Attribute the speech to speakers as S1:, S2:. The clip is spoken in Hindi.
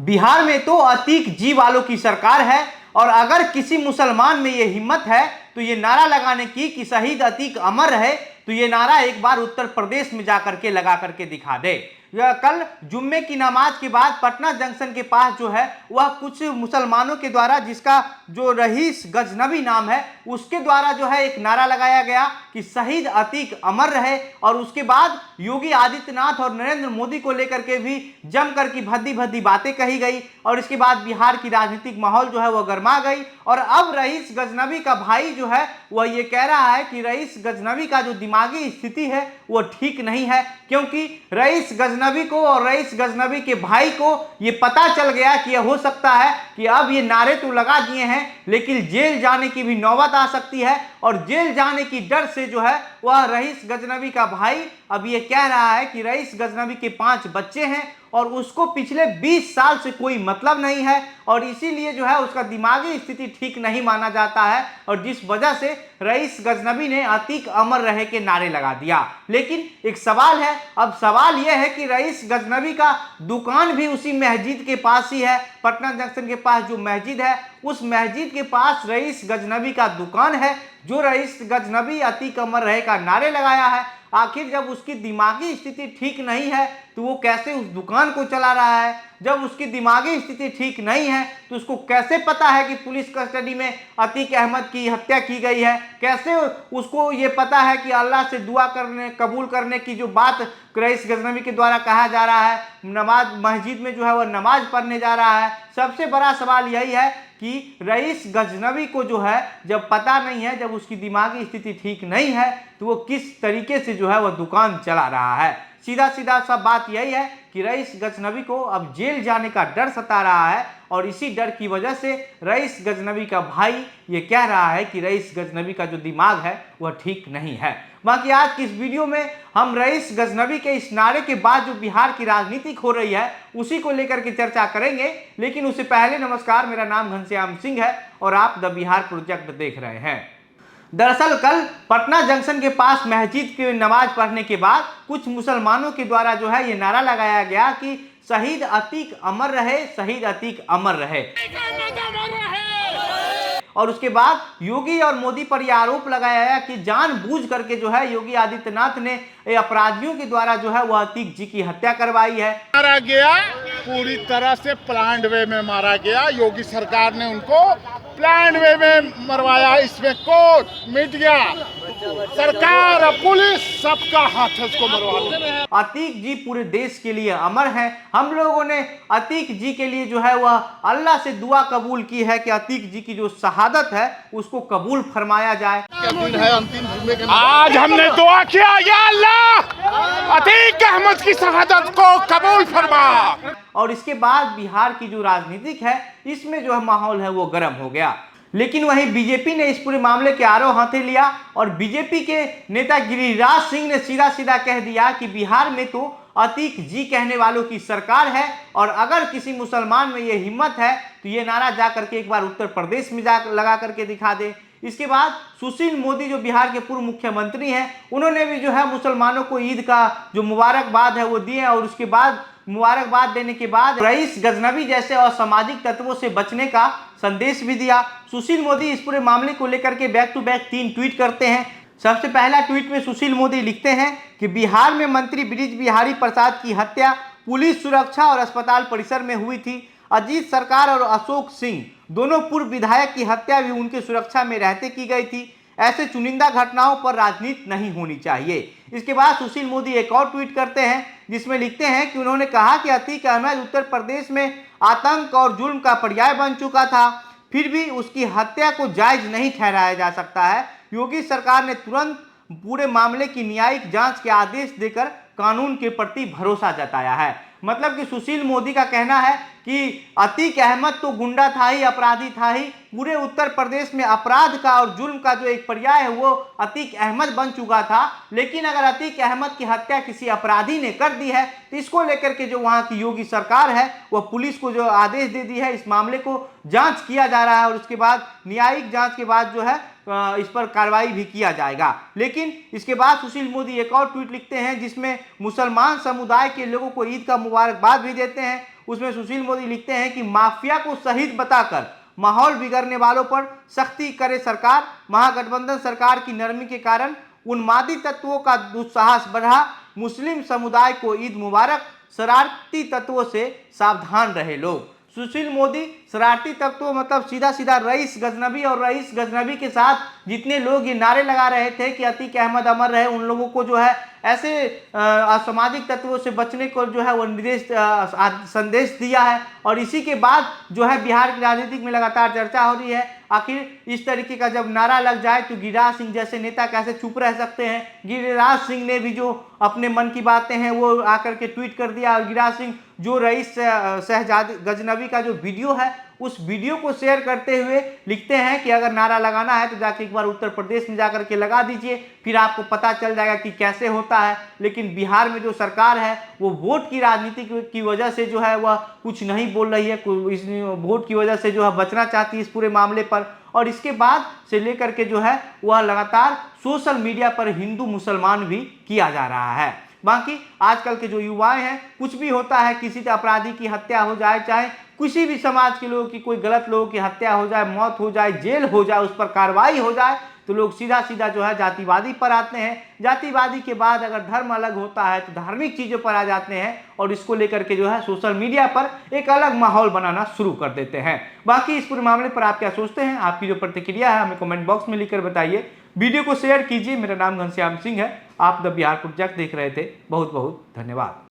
S1: बिहार में तो अतीक जी वालों की सरकार है और अगर किसी मुसलमान में ये हिम्मत है तो ये नारा लगाने की कि शहीद अतीक अमर रहे, तो ये नारा एक बार उत्तर प्रदेश में जाकर के लगा करके दिखा दे। कल जुम्मे की नमाज के बाद पटना जंक्शन के पास जो है वह कुछ मुसलमानों के द्वारा, जिसका जो रईस गजनबी नाम है, उसके द्वारा जो है एक नारा लगाया गया कि शहीद अतीक अमर रहे। और उसके बाद योगी आदित्यनाथ और नरेंद्र मोदी को लेकर के भी जमकर की भद्दी भद्दी बातें कही गई और इसके बाद बिहार की राजनीतिक माहौल जो है वह गर्मा गई। और अब रईस गजनबी का भाई जो है वह ये कह रहा है कि रईस गजनबी का जो दिमागी स्थिति है वो ठीक नहीं है, क्योंकि रईस गजनबी को और रईस गजनबी के भाई को ये पता चल गया कि यह हो सकता है कि अब ये नारे तो लगा दिए हैं लेकिन जेल जाने की भी नौबत आ सकती है। और जेल जाने की डर से जो है वह रईस गजनबी का भाई अब ये कह रहा है कि रईस गजनबी के 5 बच्चे हैं और उसको पिछले 20 साल से कोई मतलब नहीं है और इसीलिए जो है उसका दिमागी स्थिति ठीक नहीं माना जाता है, और जिस वजह से रईस गजनबी ने अतीक अमर रहे के नारे लगा दिया। लेकिन एक सवाल है, अब सवाल यह है कि रईस गजनबी का दुकान भी उसी मस्जिद के पास ही है। पटना जंक्शन के पास जो मस्जिद है उस मस्जिद के पास रईस गजनबी का दुकान है। जो रईस गजनबी अतीक अमर रहे का नारे लगाया है, आखिर जब उसकी दिमागी स्थिति ठीक नहीं है तो वो कैसे उस दुकान को चला रहा है? जब उसकी दिमागी स्थिति ठीक नहीं है तो उसको कैसे पता है कि पुलिस कस्टडी में अतीक अहमद की हत्या की गई है? कैसे उसको ये पता है कि अल्लाह से दुआ करने कबूल करने की जो बात रईस गजनबी के द्वारा कहा जा रहा है, नमाज मस्जिद में जो है वह नमाज पढ़ने जा रहा है? सबसे बड़ा सवाल यही है कि रईस गजनबी को जो है जब पता नहीं है, जब उसकी दिमागी स्थिति ठीक नहीं है तो वो किस तरीके से जो है वह दुकान चला रहा है। सीधा सीधा सब बात यही है कि रईस गजनबी को अब जेल जाने का डर सता रहा है और इसी डर की वजह से रईस गजनबी का भाई ये कह रहा है कि रईस गजनबी का जो दिमाग है वह ठीक नहीं है। बाकी आज की इस वीडियो में हम रईस गजनबी के इस नारे के बाद जो बिहार की राजनीति हो रही है उसी को लेकर के चर्चा करेंगे, लेकिन उससे पहले नमस्कार, मेरा नाम घनश्याम सिंह है और आप द बिहार प्रोजेक्ट देख रहे हैं। दरअसल कल पटना जंक्शन के पास मस्जिद की नमाज पढ़ने के बाद कुछ मुसलमानों के द्वारा जो है ये नारा लगाया गया कि शहीद अतीक अमर रहे, शहीद अतीक अमर रहे। और उसके बाद योगी और मोदी पर यह आरोप लगाया गया कि जानबूझ करके जो है योगी आदित्यनाथ ने अपराधियों के द्वारा जो है वह अतीक जी की हत्या करवाई है।
S2: मारा गया, पूरी तरह से प्लान्ड वे में मारा गया। योगी सरकार ने उनको प्लान्ड वे में मरवाया। इसमें कोर्ट, मीडिया, सरकार, पुलिस सबका हाथ है उसको मरवाने।
S1: अतीक जी पूरे देश के लिए अमर हैं। हम लोगों ने अतीक जी के लिए जो है वह अल्लाह से दुआ कबूल की है कि अतीक जी की जो शहादत है उसको कबूल फरमाया जाए।
S2: आज हमने दुआ किया, या अल्लाह अतीक अहमद की शहादत को कबूल फरमा।
S1: और इसके बाद बिहार की जो राजनीतिक है इसमें जो है माहौल है वो गर्म हो गया। लेकिन वहीं बीजेपी ने इस पूरे मामले के आरों हाथे लिया और बीजेपी के नेता गिरिराज सिंह ने सीधा सीधा कह दिया कि बिहार में तो अतीक जी कहने वालों की सरकार है और अगर किसी मुसलमान में ये हिम्मत है तो ये नारा जा करके एक बार उत्तर प्रदेश में जा लगा करके दिखा दे। इसके बाद सुशील मोदी जो बिहार के पूर्व मुख्यमंत्री हैं, उन्होंने भी जो है मुसलमानों को ईद का जो मुबारकबाद है वो दिए और उसके बाद मुबारकबाद देने के बाद रईस गजनबी जैसे असामाजिक तत्वों से बचने का संदेश भी दिया। सुशील मोदी इस पूरे मामले को लेकर के बैक टू बैक 3 ट्वीट करते हैं। सबसे पहला ट्वीट में सुशील मोदी लिखते हैं कि बिहार में मंत्री ब्रिज बिहारी प्रसाद की हत्या पुलिस सुरक्षा और अस्पताल परिसर में हुई थी। अजीत सरकार और अशोक सिंह दोनों पूर्व विधायक की हत्या भी उनके सुरक्षा में रहते की गई थी। ऐसे चुनिंदा घटनाओं पर राजनीति नहीं होनी चाहिए। इसके बाद सुशील मोदी एक और ट्वीट करते हैं जिसमें लिखते हैं कि उन्होंने कहा कि अतीक अहमद उत्तर प्रदेश में आतंक और जुल्म का पर्याय बन चुका था, फिर भी उसकी हत्या को जायज नहीं ठहराया जा सकता है। योगी सरकार ने तुरंत पूरे मामले की न्यायिक जांच के आदेश देकर कानून के प्रति भरोसा जताया है। मतलब कि सुशील मोदी का कहना है कि अतीक अहमद तो गुंडा था ही, अपराधी था ही, पूरे उत्तर प्रदेश में अपराध का और जुल्म का जो एक पर्याय है वो अतीक अहमद बन चुका था। लेकिन अगर अतीक अहमद की हत्या किसी अपराधी ने कर दी है तो इसको लेकर के जो वहाँ की योगी सरकार है वह पुलिस को जो आदेश दे दी है, इस मामले को जांच किया जा रहा है और उसके बाद न्यायिक जांच के बाद जो है इस पर कार्रवाई भी किया जाएगा। लेकिन इसके बाद सुशील मोदी एक और ट्वीट लिखते हैं जिसमें मुसलमान समुदाय के लोगों को ईद का मुबारकबाद भी देते हैं उसमें सुशील मोदी लिखते हैं कि माफिया को शहीद बताकर माहौल बिगड़ने वालों पर सख्ती करे सरकार। महागठबंधन सरकार की नरमी के कारण उन्मादी तत्वों का दुस्साहस बढ़ा। मुस्लिम समुदाय को ईद मुबारक। शरारती तत्वों से सावधान रहे लोग। सुशील मोदी शरारती तत्वों मतलब सीधा सीधा रईस गजनबी और रईस गजनबी के साथ जितने लोग ये नारे लगा रहे थे कि अतीक अहमद अमर रहे, उन लोगों को जो है ऐसे असामाजिक तत्वों से बचने को जो है वो संदेश दिया है। और इसी के बाद जो है बिहार की राजनीति में लगातार चर्चा हो रही है, आखिर इस तरीके का जब नारा लग जाए तो गिरिराज सिंह जैसे नेता कैसे चुप रह सकते हैं। गिरिराज सिंह ने भी जो अपने मन की बातें हैं वो आकर के ट्वीट कर दिया। और गिरिराज सिंह जो रईस शहजादी गजनबी का जो वीडियो है उस वीडियो को शेयर करते हुए लिखते हैं कि अगर नारा लगाना है तो जाके एक बार उत्तर प्रदेश में जाकर के लगा दीजिए, फिर आपको पता चल जाएगा कि कैसे होता है। लेकिन बिहार में जो सरकार है वो वोट की राजनीति की वजह से जो है वह कुछ नहीं बोल रही है, इस वोट की वजह से जो है बचना चाहती है इस पूरे मामले पर। और इसके बाद से लेकर के जो है वह लगातार सोशल मीडिया पर हिंदू मुसलमान भी किया जा रहा है। बाकी आजकल के जो युवाएं हैं, कुछ भी होता है, किसी अपराधी की हत्या हो जाए, चाहे किसी भी समाज के लोगों की कोई गलत लोगों की हत्या हो जाए, मौत हो जाए, जेल हो जाए, उस पर कार्रवाई हो जाए, तो लोग सीधा सीधा जो है जातिवादी पर आते हैं। जातिवादी के बाद अगर धर्म अलग होता है तो धार्मिक चीज़ों पर आ जाते हैं और इसको लेकर के जो है सोशल मीडिया पर एक अलग माहौल बनाना शुरू कर देते हैं। बाकी इस पूरे मामले पर आप क्या सोचते हैं? आपकी जो प्रतिक्रिया है हमें कमेंट बॉक्स में लिखकर बताइए। वीडियो को शेयर कीजिए। मेरा नाम घनश्याम सिंह है। आप द बिहार प्रोजेक्ट देख रहे थे। बहुत बहुत धन्यवाद।